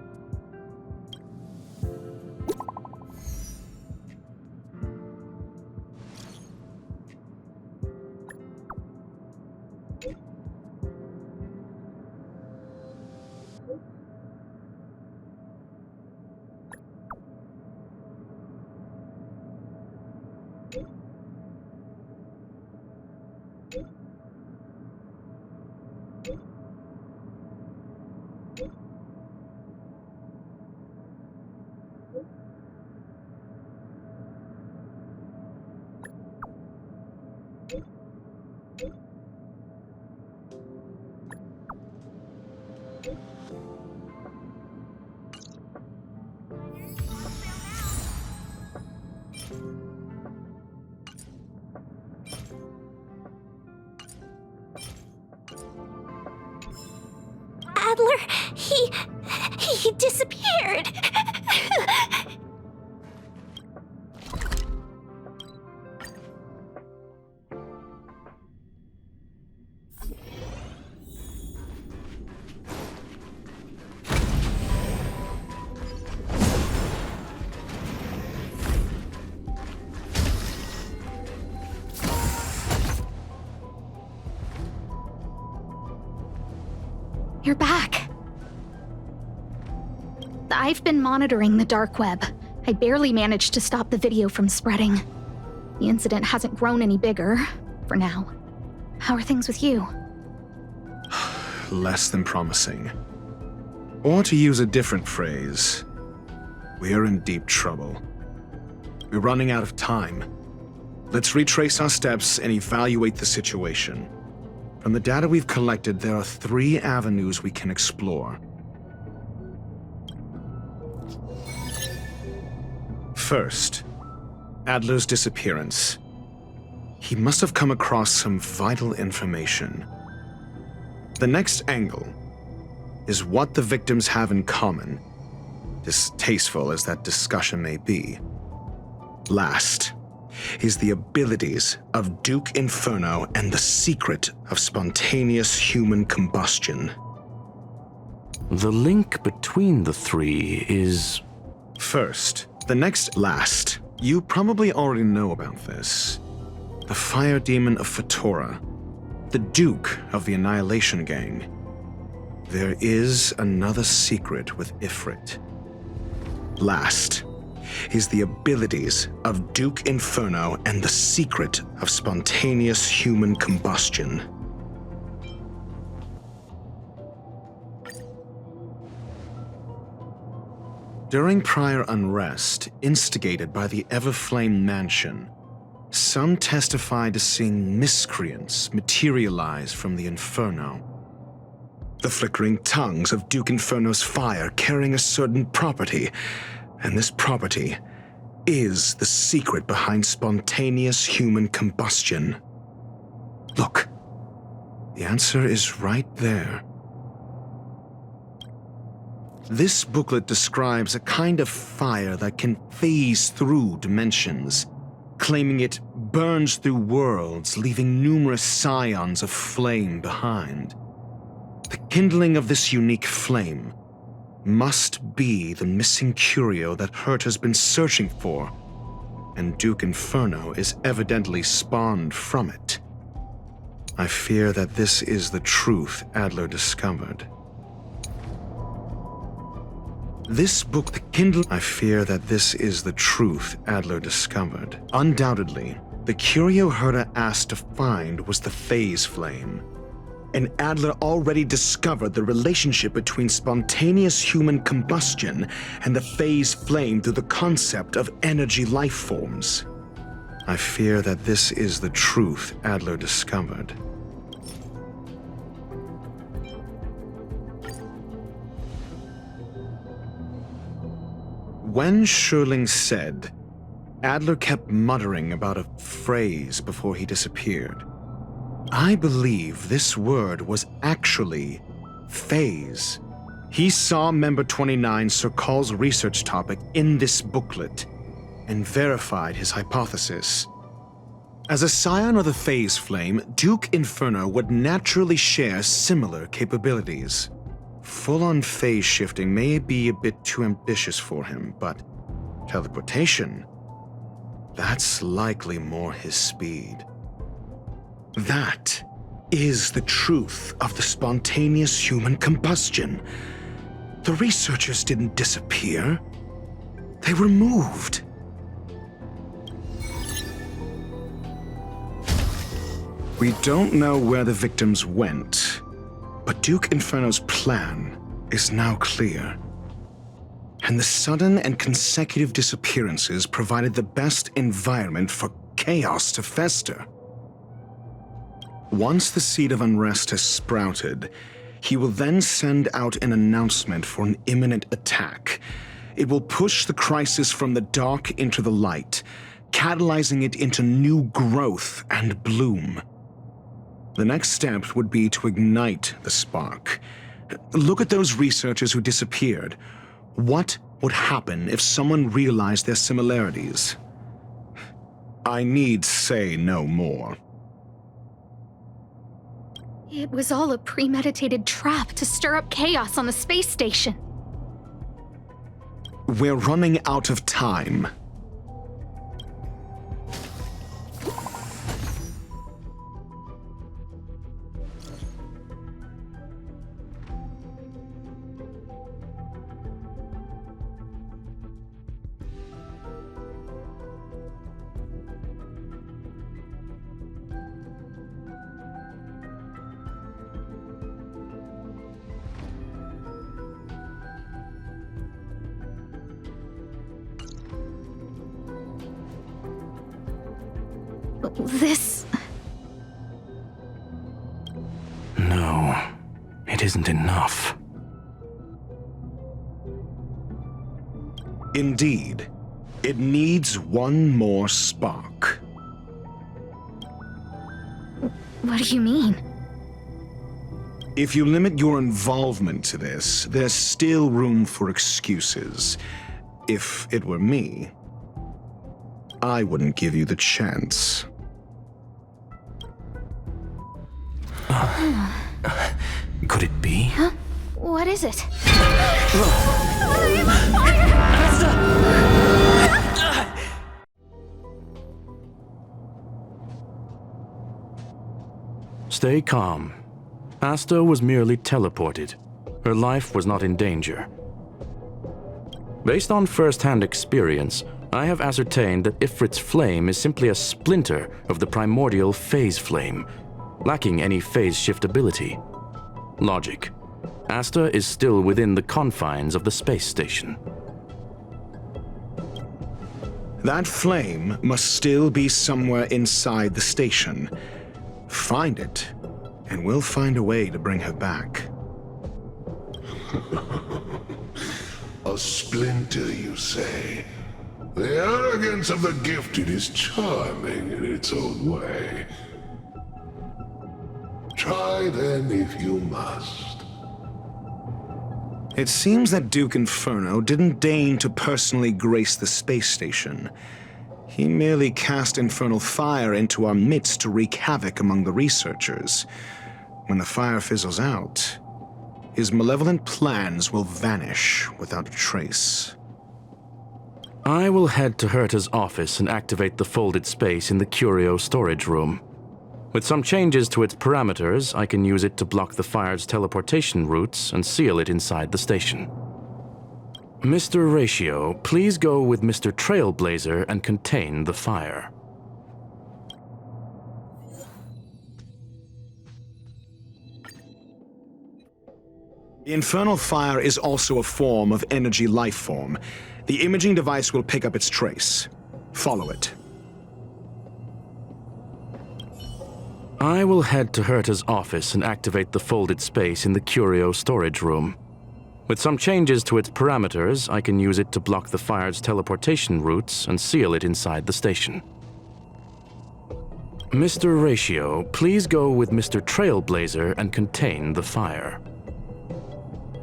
Adler, he disappeared. You're back. I've been monitoring the dark web. I barely managed to stop the video from spreading. The incident hasn't grown any bigger, for now. How are things with you? Less than promising. Or to use a different phrase, we're in deep trouble. We're running out of time. Let's retrace our steps and evaluate the situation. From the data we've collected, there are 3 avenues we can explore. First, Adler's disappearance. He must have come across some vital information. The next angle is what the victims have in common, distasteful as that discussion may be. Last is the abilities of Duke Inferno and the secret of spontaneous human combustion. The link between the three is... First, the next last. You probably already know about this. The fire demon of Fetora, the Duke of the Annihilation Gang. There is another secret with Ifrit. Last is the abilities of Duke Inferno and the secret of spontaneous human combustion. During prior unrest instigated by the Everflame Mansion, some testified to seeing miscreants materialize from the Inferno. The flickering tongues of Duke Inferno's fire carrying a certain property, and this property is the secret behind spontaneous human combustion. Look, the answer is right there. This booklet describes a kind of fire that can phase through dimensions, claiming it burns through worlds, leaving numerous scions of flame behind. The kindling of this unique flame must be the missing curio that Hurt has been searching for, and Duke Inferno is evidently spawned from it. I fear that this is the truth Adler discovered. This book, The Kindle... I fear that this is the truth Adler discovered. Undoubtedly, the curio Herta asked to find was the phase flame. And Adler already discovered the relationship between spontaneous human combustion and the phase flame through the concept of energy life forms. I fear that this is the truth Adler discovered. When Schurling said, Adler kept muttering about a phrase before he disappeared. I believe this word was actually phase. He saw Member 29 Sir Call's research topic in this booklet and verified his hypothesis. As a scion of the phase flame, Duke Inferno would naturally share similar capabilities. Full-on phase shifting may be a bit too ambitious for him, but teleportation, that's likely more his speed. That is the truth of the spontaneous human combustion. The researchers didn't disappear. They were moved. We don't know where the victims went, but Duke Inferno's plan is now clear. And the sudden and consecutive disappearances provided the best environment for chaos to fester. Once the seed of unrest has sprouted, he will then send out an announcement for an imminent attack. It will push the crisis from the dark into the light, catalyzing it into new growth and bloom. The next step would be to ignite the spark. Look at those researchers who disappeared. What would happen if someone realized their similarities? I need say no more. It was all a premeditated trap to stir up chaos on the space station. We're running out of time. This... No, it isn't enough. Indeed, It needs one more spark. What do you mean? If you limit your involvement to this, there's still room for excuses. If it were me, I wouldn't give you the chance. Could it be? Huh? What is it? Stay calm. Asta was merely teleported. Her life was not in danger. Based on first-hand experience, I have ascertained that Ifrit's flame is simply a splinter of the primordial phase flame, lacking any phase shift ability. Logic. Asta is still within the confines of the space station. That flame must still be somewhere inside the station. Find it, and we'll find a way to bring her back. A splinter, you say? The arrogance of the gifted is charming in its own way. Try then if you must. It seems that Duke Inferno didn't deign to personally grace the space station. He merely cast infernal fire into our midst to wreak havoc among the researchers. When the fire fizzles out, his malevolent plans will vanish without a trace. I will head to Herta's office and activate the folded space in the curio storage room. With some changes to its parameters, I can use it to block the fire's teleportation routes and seal it inside the station. Mr. Ratio, please go with Mr. Trailblazer and contain the fire. The infernal fire is also a form of energy life form. The imaging device will pick up its trace. Follow it. I will head to Herta's office and activate the folded space in the curio storage room. With some changes to its parameters, I can use it to block the fire's teleportation routes and seal it inside the station. Mr. Ratio, please go with Mr. Trailblazer and contain the fire.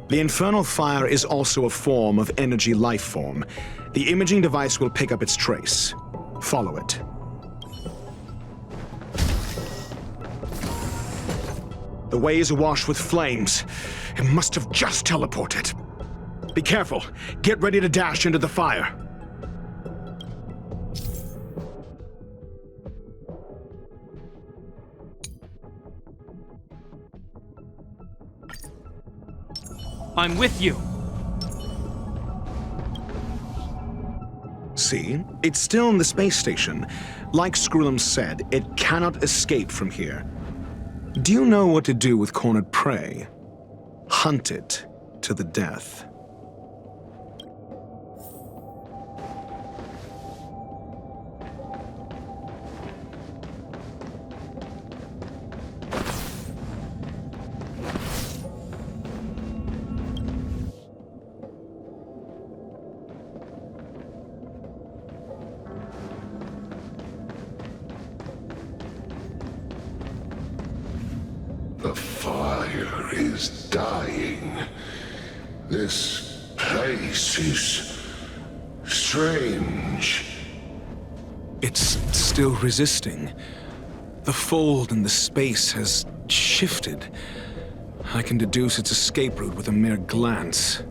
The infernal fire is also a form of energy life form. The imaging device will pick up its trace. Follow it. The way is awash with flames. It must have just teleported. Be careful. Get ready to dash into the fire. I'm with you. See? It's still in the space station. Like Skrullum said, it cannot escape from here. Do you know what to do with cornered prey? Hunt it to the death. The fire is dying. This place is strange. It's still resisting. The fold in the space has shifted. I can deduce its escape route with a mere glance.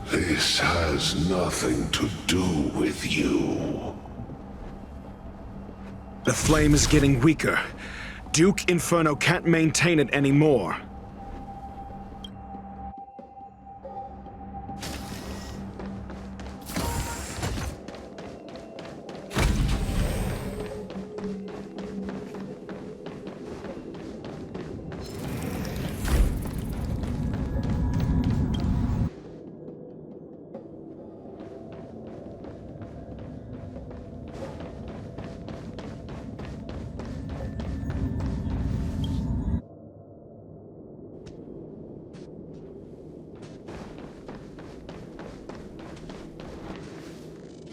This has nothing to do with you. The flame is getting weaker. Duke Inferno can't maintain it anymore.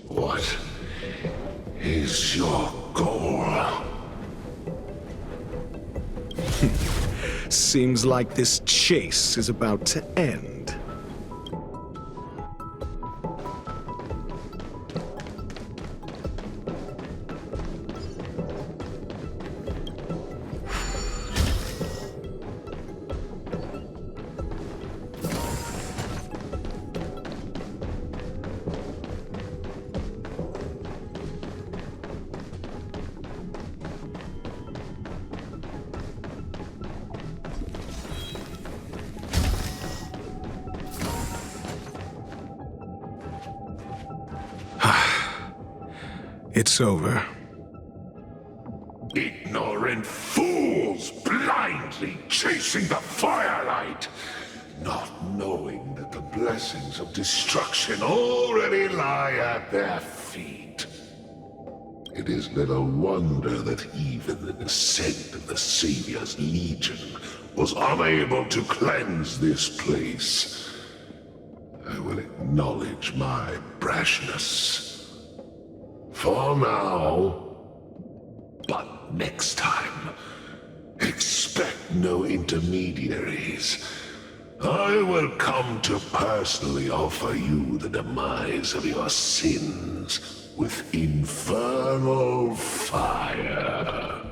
What is your goal? Seems like this chase is about to end. It's over. Ignorant fools blindly chasing the firelight, not knowing that the blessings of destruction already lie at their feet. It is little wonder that even the descent of the Savior's Legion was unable to cleanse this place. I will acknowledge my brashness. For now, but next time, expect no intermediaries. I will come to personally offer you the demise of your sins with infernal fire.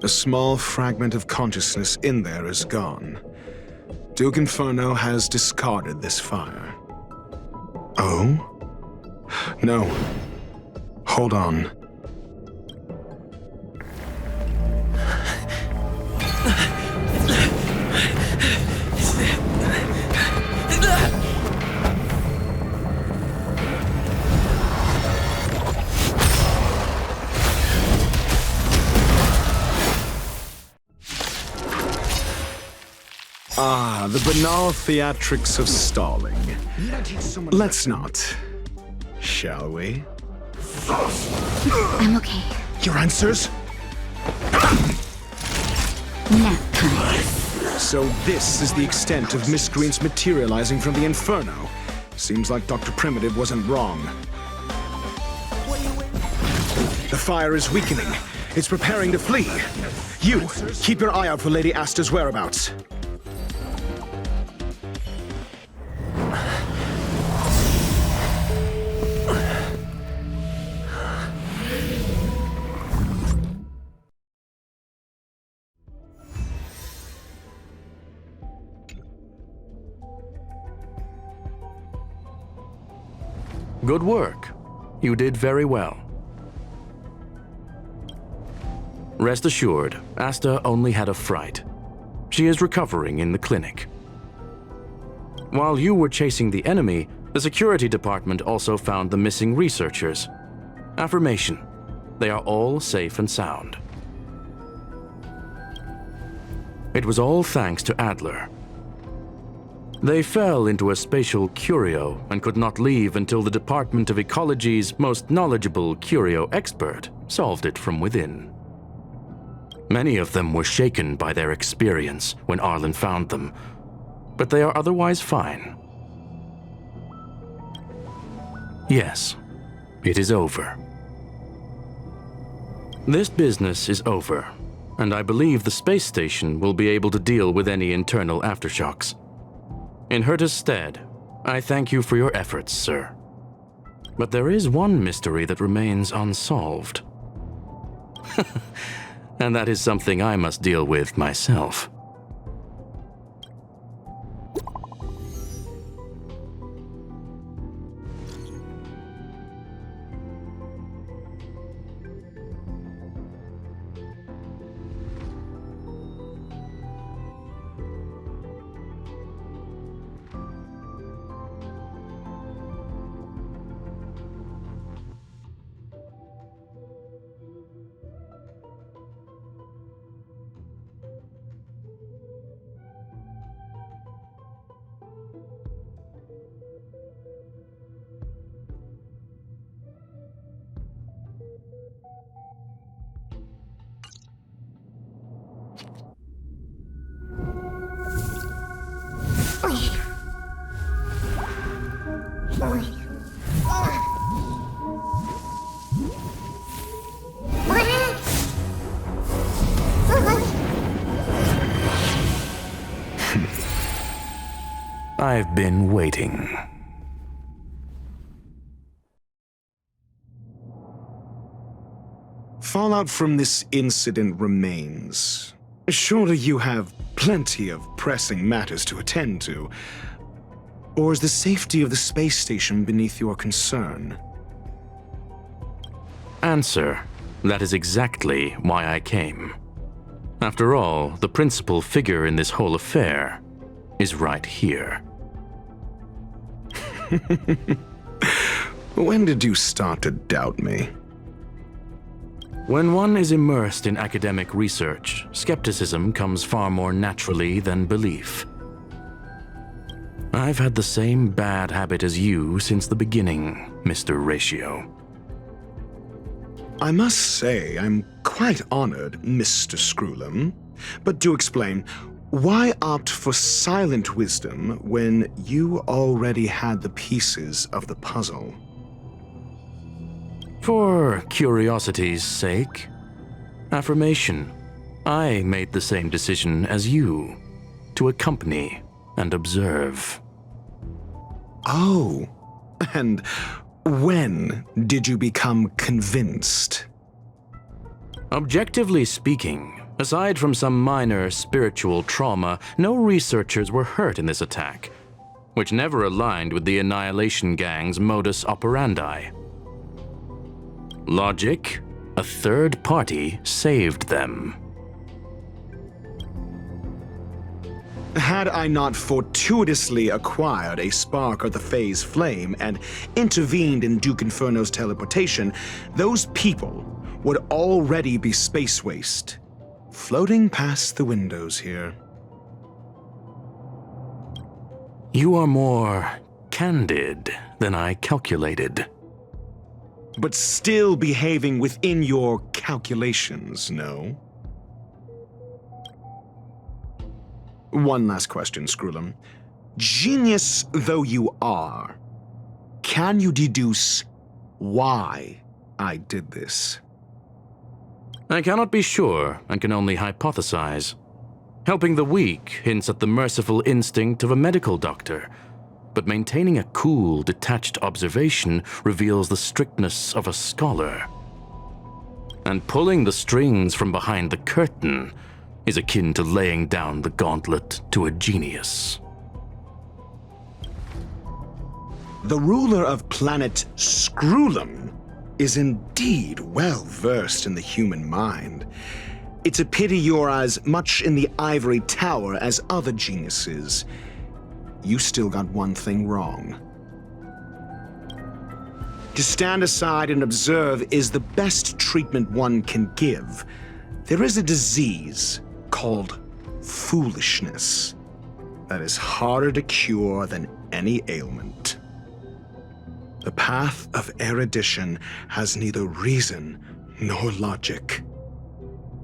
A small fragment of consciousness in there is gone. Duke Inferno has discarded this fire. Oh? No. Hold on. Ah, the banal theatrics of stalling. Let's not. Shall we? I'm okay. Your answers? Nap time. So this is the extent of miscreants materializing from the Inferno. Seems like Dr. Primitive wasn't wrong. The fire is weakening. It's preparing to flee. You, keep your eye out for Lady Asta's whereabouts. Good work. You did very well. Rest assured, Asta only had a fright. She is recovering in the clinic. While you were chasing the enemy, the security department also found the missing researchers. Affirmation: they are all safe and sound. It was all thanks to Adler. They fell into a spatial curio and could not leave until the Department of Ecology's most knowledgeable curio expert solved it from within. Many of them were shaken by their experience when Arlen found them, but they are otherwise fine. Yes, it is over. This business is over, and I believe the space station will be able to deal with any internal aftershocks. In Herta's stead, I thank you for your efforts, sir. But there is one mystery that remains unsolved. And that is something I must deal with myself. I've been waiting. Fallout from this incident remains. Surely you have plenty of pressing matters to attend to. Or is the safety of the space station beneath your concern? Answer: that is exactly why I came. After all, the principal figure in this whole affair is right here. When did you start to doubt me? When one is immersed in academic research, skepticism comes far more naturally than belief. I've had the same bad habit as you since the beginning, Mr. Ratio. I must say I'm quite honored, Mr. Screwlam. But do explain, why opt for silent wisdom when you already had the pieces of the puzzle? For curiosity's sake. Affirmation. I made the same decision as you, to accompany and observe. Oh, and when did you become convinced? Objectively speaking, aside from some minor spiritual trauma, no researchers were hurt in this attack, which never aligned with the Annihilation Gang's modus operandi. Logic: a third party saved them. Had I not fortuitously acquired a spark of the phase flame and intervened in Duke Inferno's teleportation, those people would already be space waste, floating past the windows here. You are more candid than I calculated. But still behaving within your calculations, no? One last question, Screwlam. Genius though you are, can you deduce why I did this? I cannot be sure and can only hypothesize. Helping the weak hints at the merciful instinct of a medical doctor, but maintaining a cool, detached observation reveals the strictness of a scholar. And pulling the strings from behind the curtain is akin to laying down the gauntlet to a genius. The ruler of planet Screwlam is indeed well versed in the human mind. It's a pity you're as much in the ivory tower as other geniuses. You still got one thing wrong. To stand aside and observe is the best treatment one can give. There is a disease called foolishness that is harder to cure than any ailment. The path of erudition has neither reason nor logic.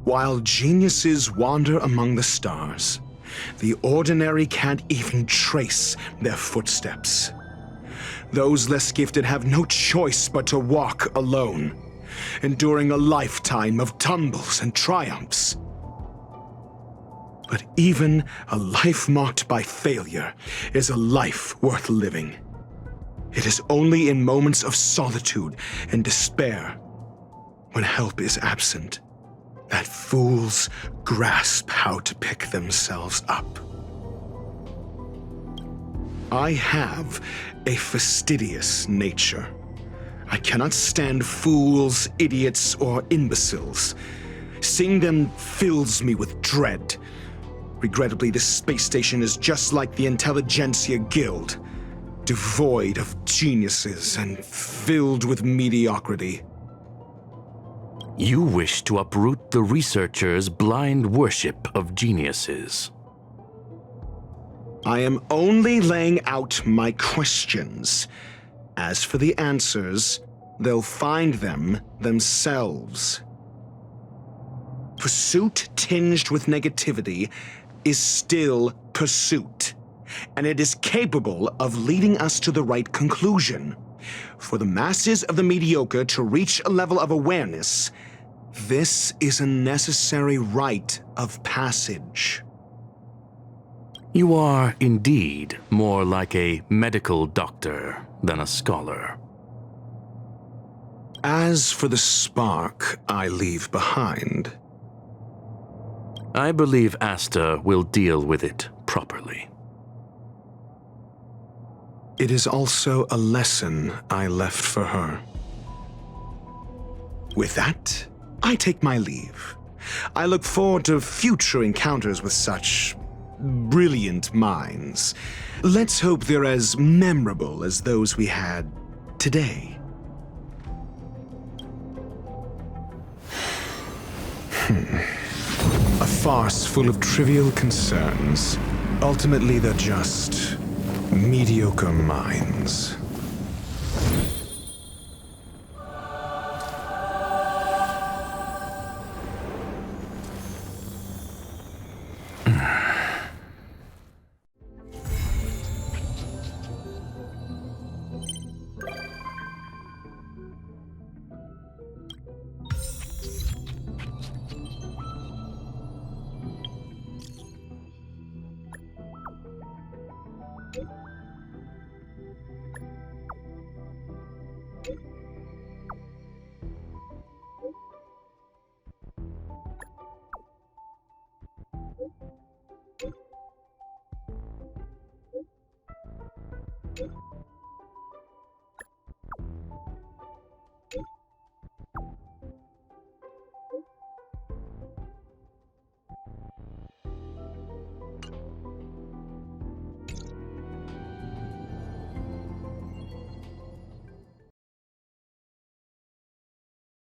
While geniuses wander among the stars, the ordinary can't even trace their footsteps. Those less gifted have no choice but to walk alone, enduring a lifetime of tumbles and triumphs. But even a life marked by failure is a life worth living. It is only in moments of solitude and despair, when help is absent, that fools grasp how to pick themselves up. I have a fastidious nature. I cannot stand fools, idiots, or imbeciles. Seeing them fills me with dread. Regrettably, this space station is just like the Intelligentsia Guild, devoid of geniuses and filled with mediocrity. You wish to uproot the researchers' blind worship of geniuses. I am only laying out my questions. As for the answers, they'll find them themselves. Pursuit tinged with negativity is still pursuit, and it is capable of leading us to the right conclusion. For the masses of the mediocre to reach a level of awareness, this is a necessary rite of passage. You are indeed more like a medical doctor than a scholar. As for the spark I leave behind, I believe Asta will deal with it properly. it is also a lesson I left for her. With that, I take my leave. I look forward to future encounters with such brilliant minds. Let's hope they're as memorable as those we had today. A farce full of trivial concerns. Ultimately, they're just mediocre minds.